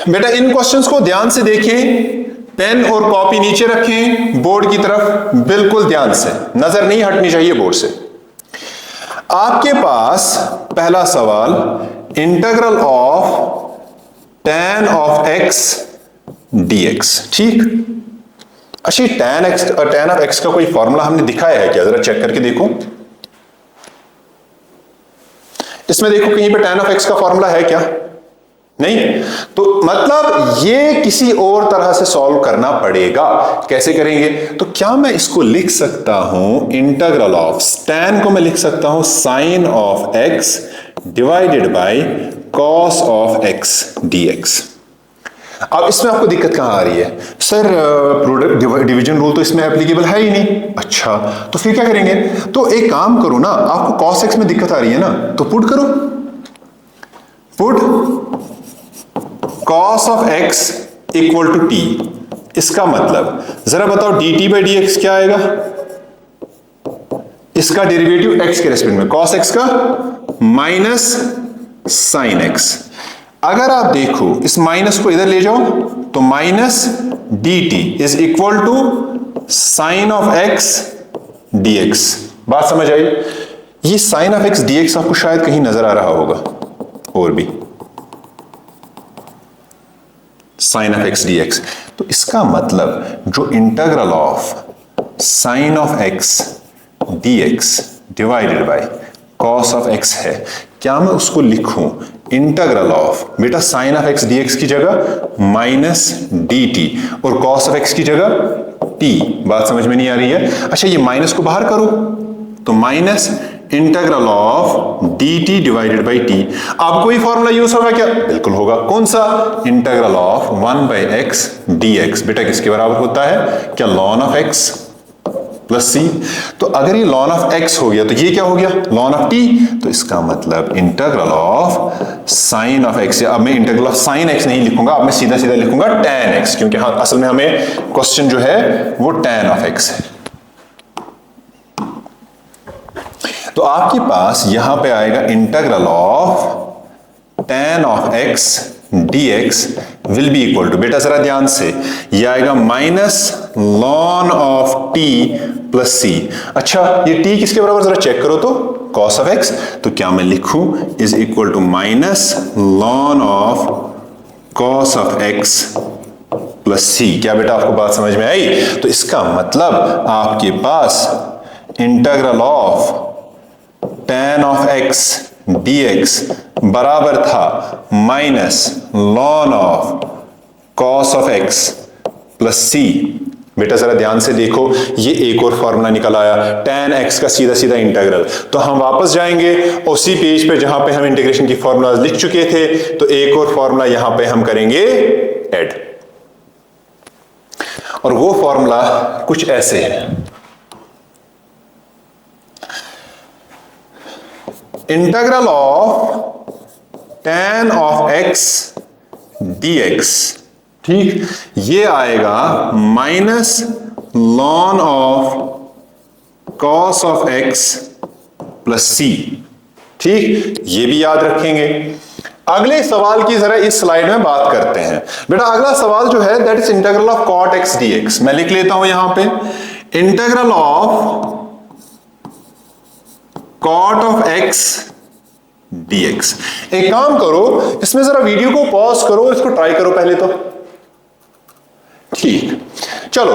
बेटा इन क्वेश्चंस को ध्यान से देखें, पेन और कॉपी नीचे रखें, बोर्ड की तरफ बिल्कुल ध्यान से, नजर नहीं हटनी चाहिए बोर्ड से। आपके पास पहला सवाल, integral of tan of x dx। ठीक, अच्छा tan of x का कोई फॉर्मूला हमने दिखाया है क्या, जरा चेक करके देखो। इसमें देखो कहीं पे tan of x का फॉर्मूला है क्या, नहीं, तो मतलब ये किसी और तरह से सॉल्व करना पड़ेगा। कैसे करेंगे, तो क्या मैं इसको लिख सकता हूं, इंटीग्रल ऑफ tan को मैं लिख सकता हूं sin of x divided by cos of x dx। अब इसमें आपको दिक्कत कहां आ रही है, सर प्रोडक्ट डिवीजन रूल तो इसमें एप्लीकेबल है ही नहीं। अच्छा, तो फिर क्या करेंगे, तो एक काम करो ना, आपको cos x में दिक्कत आ रही है ना, तो पुट करो, put cos of x equal to t। इसका मतलब जरा बताओ dt बाई dx क्या आएगा, इसका डेरिवेटिव x के रेस्पेक्ट में, cos x का माइनस sin x। अगर आप देखो इस माइनस को इधर ले जाओ तो minus dt is equal to sine of x dx। बात समझ आई। ये साइन ऑफ x dx आपको शायद कहीं नजर आ रहा होगा, और भी साइन ऑफ x dx। तो इसका मतलब जो integral of sine of x dx divided by cos of x है, क्या मैं उसको लिखूं इंटीग्रल ऑफ, बेटा साइन ऑफ x dx की जगह माइनस dt और कॉस ऑफ x की जगह t। बात समझ में नहीं आ रही है। अच्छा, ये माइनस को बाहर करो तो minus integral of dt divided by t। अब कोई फॉर्मूला यूज होगा क्या, बिल्कुल होगा। कौन सा, इंटीग्रल ऑफ 1/x dx। बेटा किसके बराबर होता है, क्या ln of x plus c। तो अगर ये ln ऑफ x हो गया तो ये क्या हो गया, ln ऑफ t। तो इसका मतलब इंटीग्रल ऑफ साइन ऑफ x, अब मैं इंटीग्रल ऑफ साइन x नहीं लिखूंगा, अब मैं सीधा सीधा लिखूंगा tan x, क्योंकि हाँ असल में हमें क्वेश्चन जो है वो tan ऑफ x है। तो आपके पास यहां पे आएगा integral of tan of x dx will be equal to, बेटा जरा ध्यान से, ये आएगा minus ln of t plus c। अच्छा, ये t किसके बराबर, जरा चेक करो तो cos ऑफ x। तो क्या मैं लिखूं is equal to minus ln of cos of x plus c। क्या बेटा आपको बात समझ में आई। तो इसका मतलब आपके पास integral of tan of x dx बराबर था minus ln of cos of x plus c। बेटा जरा ध्यान से देखो, ये एक और फॉर्मूला निकल आया, tan x का सीधा सीधा इंटीग्रल। तो हम वापस जाएंगे उसी पेज पे जहां पे हम इंटीग्रेशन की फॉर्मूलाज लिख चुके थे, तो एक और फॉर्मूला यहां पे हम करेंगे ऐड, और वो फॉर्मूला कुछ ऐसे है, integral of tan of x dx। ठीक, ये आएगा minus ln of cos of x plus c। ठीक, ये भी याद रखेंगे। अगले सवाल की जरा इस स्लाइड में बात करते हैं। बेटा अगला सवाल जो है that is integral of cot x dx. मैं लिख लेता हूं यहां पे integral of cot of x dx. एक काम करो, इसमें जरा वीडियो को पॉज करो, इसको ट्राई करो पहले तो। ठीक, चलो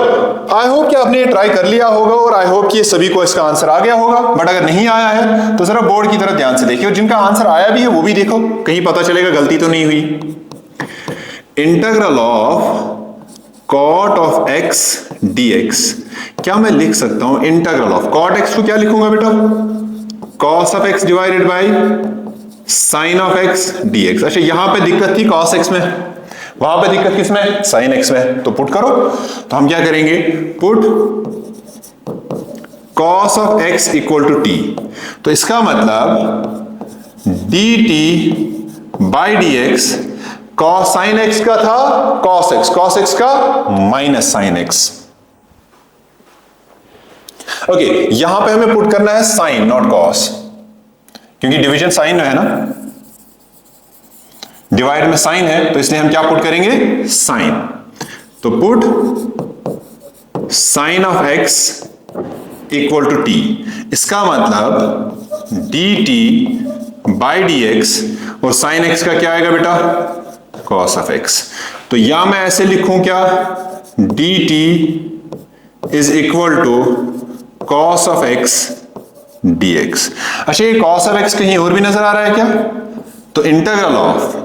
आई होप कि आपने ये ट्राई कर लिया होगा और आई होप कि ये सभी को इसका आंसर आ गया होगा। बट अगर नहीं आया है तो जरा बोर्ड की तरफ ध्यान से देखिए और जिनका आंसर आया भी है वो भी देखो, कहीं पता चलेगा गलती तो नहीं हुई। Integral of cot of x dx, क्या मैं लिख सकता हूं इंटीग्रल ऑफ कॉट एक्स को क्या लिखूंगा बेटा? Cos of x divided by sine of x dx. अच्छा यहां पे दिक्कत थी कॉस एक्स में, वहां पे दिक्कत किसमें? साइन एक्स में। तो पुट करो, तो हम क्या करेंगे? Put cos of x equal to t. तो इसका मतलब d t by d x, cos sine x का था कॉस एक्स का माइनस साइन एक्स। ओके, यहां पे हमें पुट करना है साइन नॉट कॉस, क्योंकि डिवीजन साइन में है ना, डिवाइड में साइन है, तो इसलिए हम क्या पुट करेंगे? साइन। तो put sine of x equal to t. इसका मतलब d t by d x और साइन एक्स का क्या आएगा बेटा? Cos of x. तो या मैं ऐसे लिखूं क्या? D t is equal to cos of x d x. अच्छा ये कॉस ऑफ एक्स कहीं और भी नजर आ रहा है क्या? तो integral of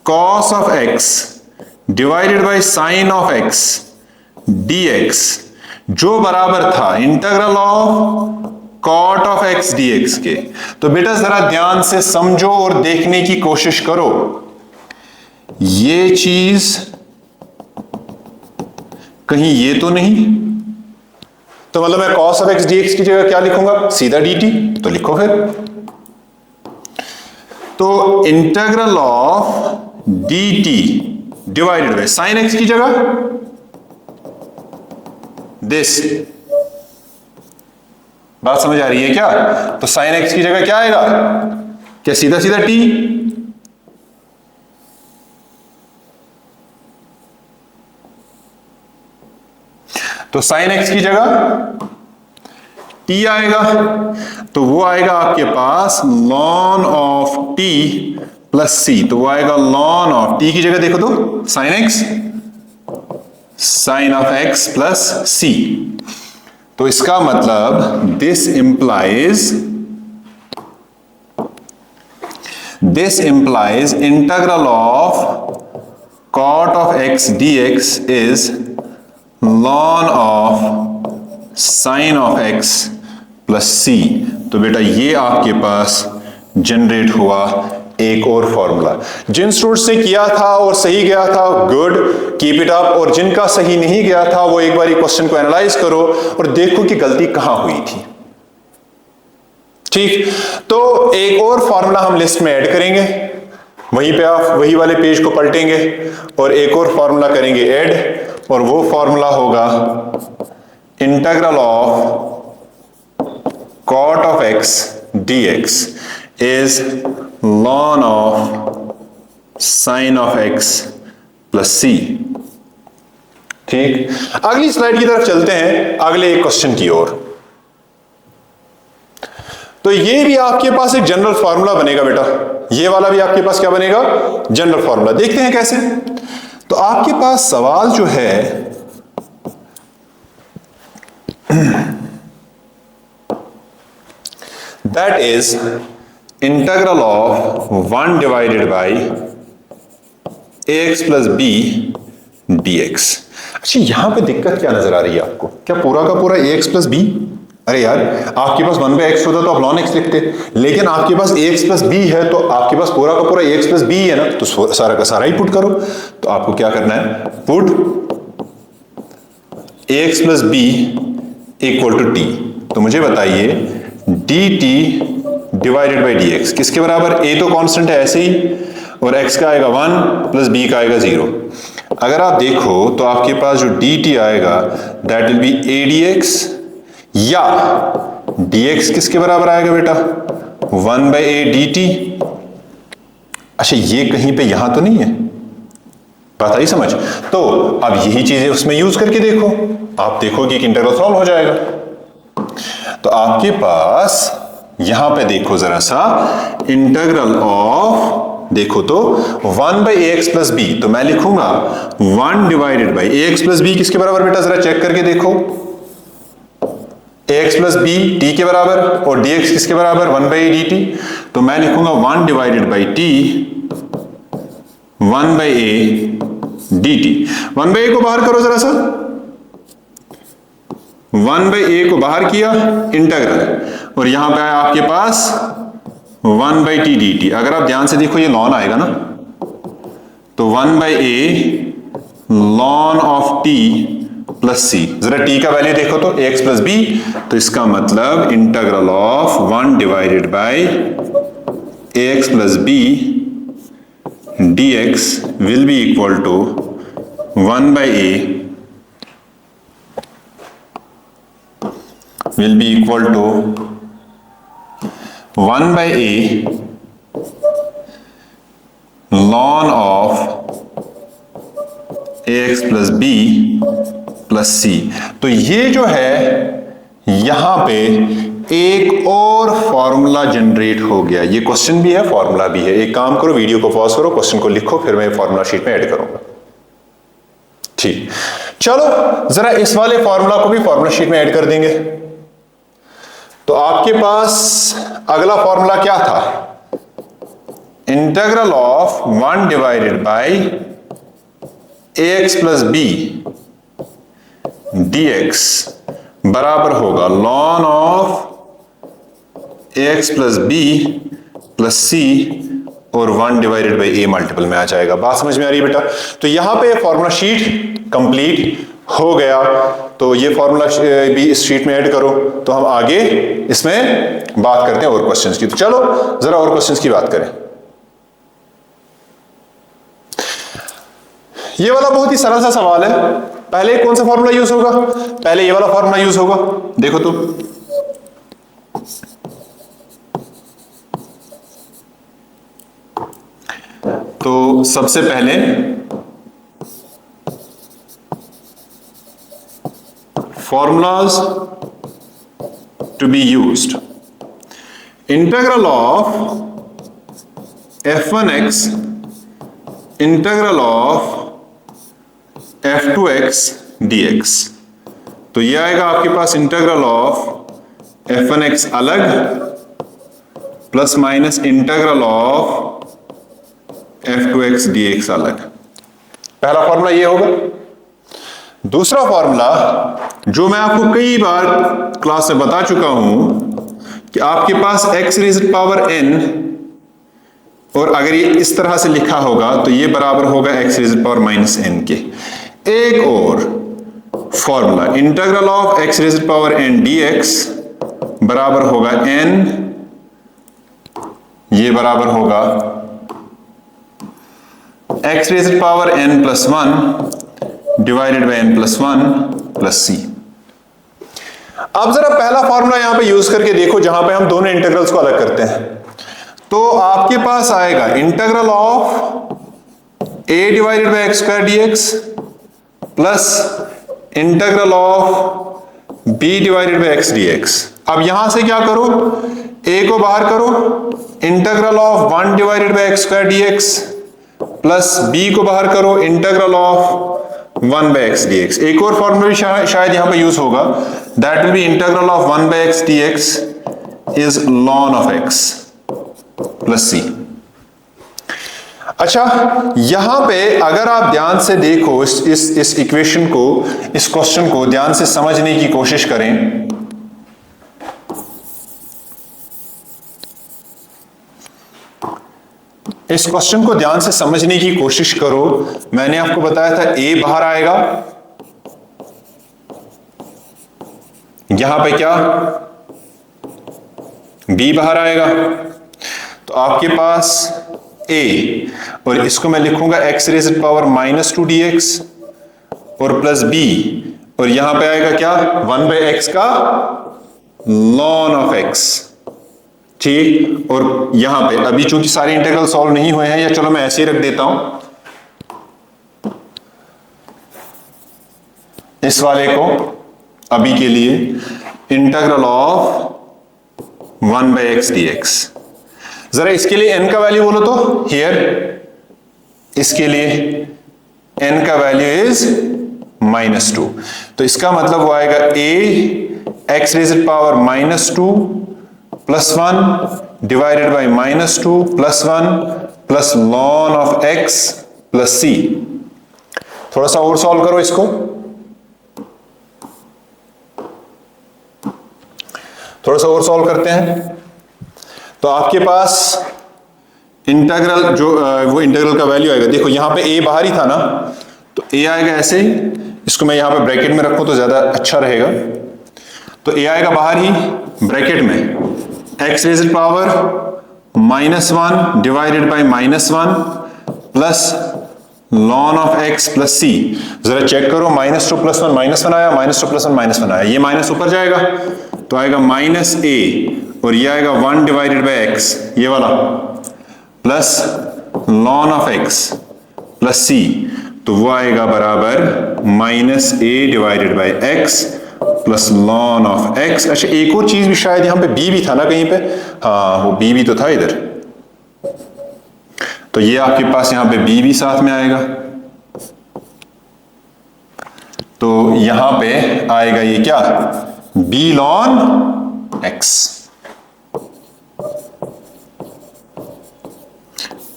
cos of x divided by sin of x dx जो बराबर था integral of cot of x dx के। तो बेटा जरा ध्यान से समझो और देखने की कोशिश करो, ये चीज कहीं ये तो नहीं, तो मतलब मैं cos of x dx की जगह क्या लिखूंगा? सीधा dt। तो लिखो फिर, तो integral of dt divided by sine x की जगह दिस। बात समझ आ रही है क्या? तो साइन एक्स की जगह क्या आएगा? क्या सीधा सीधा t? तो साइन एक्स की जगह t आएगा, तो वो आएगा आपके पास ln of t plus c. तो वो आएगा ln ऑफ t की जगह देखो तो sine x, sine of x plus c. तो इसका मतलब this implies integral of cot of x dx is ln of sine of x plus c. तो बेटा ये आपके पास जनरेट हुआ एक और फॉर्मूला। जिन स्टूडेंट्स ने किया था और सही गया था गुड, कीप इट अप, और जिनका सही नहीं गया था वो एक बार क्वेश्चन को एनालाइज करो और देखो कि गलती कहां हुई थी। ठीक, तो एक और फॉर्मूला हम लिस्ट में ऐड करेंगे, वहीं पे आप वही वाले पेज को पलटेंगे और एक और फॉर्मूला करेंगे ऐड, और वो फॉर्मूला होगा integral of cot of x d x is ln of sine of x plus c. ठीक, अगली स्लाइड की तरफ चलते हैं, अगले एक क्वेश्चन की ओर। तो ये भी आपके पास एक जनरल फॉर्मूला बनेगा बेटा, ये वाला भी आपके पास क्या बनेगा? General formula. देखते हैं कैसे। तो आपके पास सवाल जो है that is integral of 1 divided by ax plus b dx। अच्छा यहां पे दिक्कत क्या नजर आ रही है आपको? क्या पूरा का पूरा ax प्लस बी? अरे यार आपके पास 1 बाई x होता तो आप ln x लिखते, लेकिन आपके पास ax प्लस बी है तो आपके पास पूरा का पूरा ax प्लस बी है ना, तो सारा का सारा ही पुट करो। तो आपको क्या करना है? Put ax plus b equal to t. तो मुझे बताइए dt divided by d x किसके बराबर? a तो कांस्टेंट है ऐसे ही, और x का आएगा 1 प्लस b का आएगा 0। अगर आप देखो तो आपके पास जो dt आएगा that will be a dx, या dx किसके बराबर आएगा बेटा? 1 बाई a dt। अच्छा ये कहीं पे यहां तो नहीं है, बात आई समझ? तो अब यही चीजें उसमें यूज करके देखो, आप देखोगे कि इंटीग्रल सॉल्व हो जाएगा। तो आपके पास यहां पे देखो जरा सा, इंटीग्रल ऑफ देखो तो 1/ax प्लस बी, तो मैं लिखूंगा 1 divided by ax plus b किसके बराबर बेटा, जरा चेक करके देखो, ax प्लस बी टी के बराबर, और dx किसके बराबर 1/dt, तो मैं लिखूंगा 1 divided by T 1/a dt। 1/a को बाहर करो जरा सा, 1/a को बाहर किया इंटीग्रल, और यहां पे आया आपके पास 1/t dt। अगर आप ध्यान से देखो ये लॉन आएगा ना, तो 1/a ln of t plus c, जरा t का वैल्यू देखो तो ax प्लस b, तो इसका मतलब इंटीग्रल of 1 divided by ax plus b dx will be equal to 1/a will be equal to 1/a ln of ax plus b plus c। तो ये जो है यहां पे एक और फॉर्मूला जनरेट हो गया, ये क्वेश्चन भी है फॉर्मूला भी है। एक काम करो, वीडियो को पॉज करो, क्वेश्चन को लिखो, फिर मैं फॉर्मूला शीट में ऐड करूंगा। ठीक, चलो जरा इस वाले फॉर्मूला को भी फॉर्मूला शीट में ऐड कर देंगे। तो आपके पास अगला फॉर्मूला क्या था, integral of 1 divided by ax plus b dx बराबर होगा ln of ax plus b plus c, और 1 डिवाइडेड बाई a मल्टीपल में आ जाएगा। बात समझ में आ रही है बेटा? तो यहां पे फॉर्मूला शीट कंप्लीट हो गया, तो ये फॉर्मूला भी इस शीट में ऐड करो, तो हम आगे इसमें बात करते हैं और क्वेश्चंस की। तो चलो जरा और क्वेश्चंस की बात करें। ये वाला बहुत ही सरल सा सवाल है। पहले कौन सा फॉर्मूला यूज होगा, पहले ये वाला फॉर्मूला यूज होगा, देखो तो सबसे पहले formulas to be used, integral of f1x integral of f2x dx। तो ये आएगा आपके पास इंटीग्रल ऑफ f1x अलग plus minus integral of f2x dx अलग। पहला फॉर्मूला ये होगा। दूसरा फॉर्मूला जो मैं आपको कई बार क्लास में बता चुका हूं कि आपके पास x रेज़्ड पावर n, और अगर ये इस तरह से लिखा होगा तो ये बराबर होगा x raised power minus n के। एक और formula integral of x raised power n dx बराबर होगा n, ये बराबर होगा x raised power n plus 1 divided by n plus 1 plus c। अब जरा पहला फॉर्मूला यहां पे यूज करके देखो, जहां पे हम दोनों इंटीग्रल्स को अलग करते हैं। तो आपके पास आएगा integral of a divided by x square dx plus integral of b divided by x dx। अब यहां से क्या करो, a को बाहर करो, integral of 1 divided by x square dx plus b को बाहर करो, integral of 1 by x dx। एक और फॉर्मूला भी शायद यहां पे यूज होगा, that will be integral of 1 by x dx is ln of x plus c। अच्छा, यहां पे अगर आप ध्यान से देखो इस इक्वेशन को, इस क्वेश्चन को ध्यान से समझने की कोशिश करें, इस क्वेश्चन को ध्यान से समझने की कोशिश करो। मैंने आपको बताया था a बाहर आएगा, यहां पे क्या b बाहर आएगा, तो आपके पास a, और इसको मैं लिखूंगा x raised power minus 2 dx और प्लस b, और यहां पे आएगा क्या 1 बाई एक्स का ln ऑफ x। ठीक। और यहां पे अभी चूंकि सारे इंटीग्रल सॉल्व नहीं हुए हैं, या चलो मैं ऐसे ही रख देता हूं, इस वाले को अभी के लिए इंटीग्रल ऑफ 1/x dx। जरा इसके लिए n का वैल्यू बोलो तो हियर, इसके लिए n का वैल्यू इज -2, तो इसका मतलब वो आएगा a x raise power -2 + 1 divided by -2 + 1 plus ln of x plus c। थोड़ा सा और सॉल्व करो इसको, थोड़ा सा और सॉल्व करते हैं। तो आपके पास इंटीग्रल जो वो इंटीग्रल का वैल्यू आएगा, देखो यहां पे a बाहर ही था ना, तो a आएगा ऐसे, इसको मैं यहां पे ब्रैकेट में रखूं तो ज्यादा अच्छा रहेगा। तो a आएगा बाहर ही ब्रैकेट में x raise power -1 divided by -1 plus ln of x plus c। जरा चेक करो, -2 + 1 -1 आया, -2 + 1 -1 आया, ये माइनस ऊपर जाएगा तो आएगा -a, और ये आएगा 1 डिवाइडेड बाय x, ये वाला, plus ln of x plus c, तो वो आएगा बराबर -a divided by x plus ln of x। अच्छा एक और चीज भी शायद यहां पे b भी था ना कहीं पे, हाँ वो b भी तो था इधर, तो ये आपके पास यहां पे b भी साथ में आएगा, तो यहां पे आएगा ये क्या, b ln x।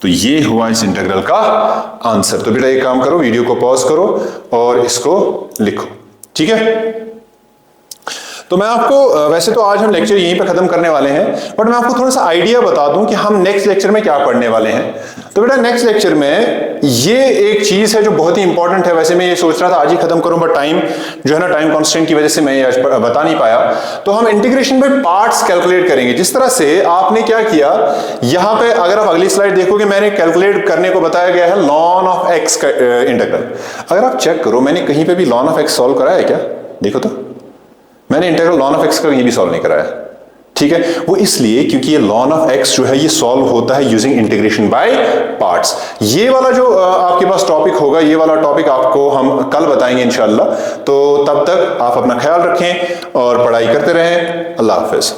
तो ये हुआ इस इंटीग्रल का आंसर। तो बेटा एक काम करो, वीडियो को पॉज करो और इसको लिखो, ठीक है। तो मैं आपको, वैसे तो आज हम लेक्चर यहीं पे खत्म करने वाले हैं, बट मैं आपको थोड़ा सा आइडिया बता दूं कि हम नेक्स्ट लेक्चर में क्या पढ़ने वाले हैं। तो बेटा नेक्स्ट लेक्चर में ये एक चीज है जो बहुत ही इंपॉर्टेंट है। वैसे मैं ये सोच रहा था आज ही खत्म करूं, बट टाइम जो है ना, टाइम कांस्टेंट की वजह से मैं ये आज बता नहीं पाया। तो हम इंटीग्रेशन बाय पार्ट्स कैलकुलेट करेंगे। जिस तरह से आपने क्या किया, यहां पे अगर आप अगली स्लाइड देखोगे, मैंने कैलकुलेट करने को बताया गया है ln ऑफ x का इंटीग्रल। अगर आप चेक करो, मैंने कहीं पे भी ln ऑफ x सॉल्व कराया है क्या, देखो तो मैंने इंटीग्रल ln ऑफ x का कहीं भी सॉल्व नहीं कराया, ठीक है। वो इसलिए क्योंकि ये ln ऑफ x जो है ये सॉल्व होता है यूजिंग इंटीग्रेशन बाय पार्ट्स। ये वाला जो आपके पास टॉपिक होगा, ये वाला टॉपिक आपको हम कल बताएंगे इंशाल्लाह। तो तब तक आप अपना ख्याल रखें और पढ़ाई करते रहें। अल्लाह हाफिज।